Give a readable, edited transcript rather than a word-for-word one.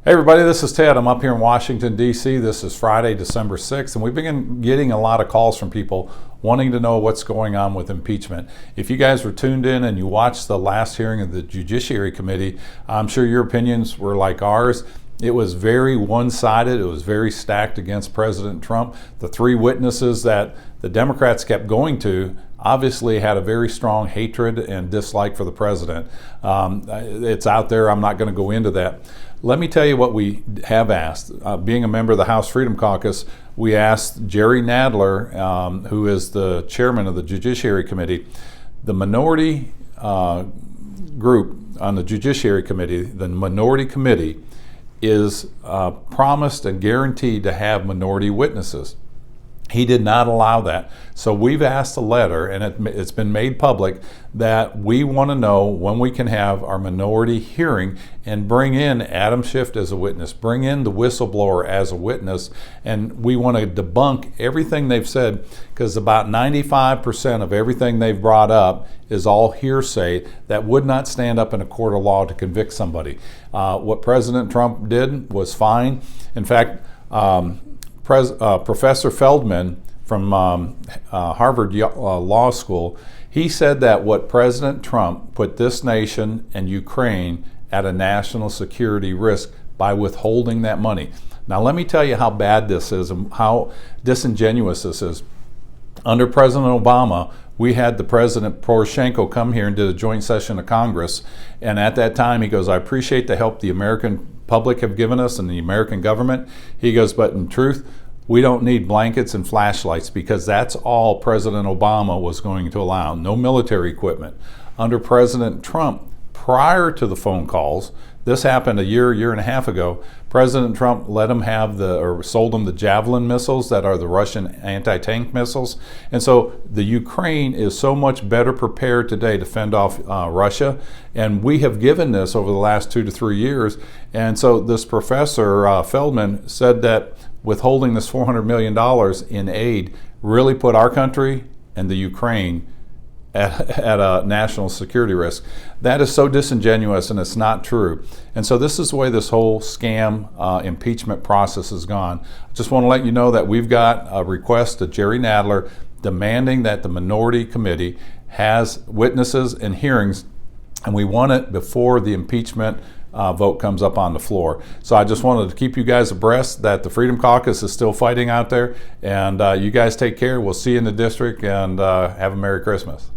Hey everybody, this is Ted. I'm up here in Washington, D.C. This is Friday, December 6th, and we've been getting a lot of calls from people wanting to know what's going on with impeachment. If you guys were tuned in and you watched the last hearing of the Judiciary Committee, I'm sure your opinions were like ours. It was very one-sided. It was very stacked against President Trump. The three witnesses that the Democrats kept going to obviously had a very strong hatred and dislike for the president. It's out there. I'm not going to go into that. Let me tell you what we have asked. Being a member of the House Freedom Caucus, we asked Jerry Nadler, who is the chairman of the Judiciary Committee, the minority group on the Judiciary Committee, the minority committee, is promised and guaranteed to have minority witnesses. He did not allow that. So we've asked a letter, and it's been made public, that we want to know when we can have our minority hearing and bring in Adam Schiff as a witness, bring in the whistleblower as a witness, and we want to debunk everything they've said, because about 95% of everything they've brought up is all hearsay that would not stand up in a court of law to convict somebody. What President Trump did was fine. In fact, Professor Feldman from Harvard Law School, he said that what President Trump put this nation and Ukraine at a national security risk by withholding that money. Now let me tell you how bad this is and how disingenuous this is. Under President Obama, we had the President Poroshenko come here and did a joint session of Congress, and at that time he goes, "I appreciate the help the American public have given us and the American government." He goes, "But in truth, we don't need blankets and flashlights," because that's all President Obama was going to allow. No military equipment. Under President Trump, prior to the phone calls, this happened a year and a half ago, President Trump let them have sold them the Javelin missiles that are the Russian anti-tank missiles. And so the Ukraine is so much better prepared today to fend off Russia. And we have given this over the last 2 to 3 years. And so this Professor Feldman said that withholding this $400 million in aid really put our country and the Ukraine at a national security risk. That is so disingenuous, and it's not true. And so this is the way this whole scam impeachment process has gone. I just want to let you know that we've got a request to Jerry Nadler demanding that the minority committee has witnesses and hearings, and we want it before the impeachment vote comes up on the floor. So I just wanted to keep you guys abreast that the Freedom Caucus is still fighting out there, and you guys take care. We'll see you in the district, and have a Merry Christmas.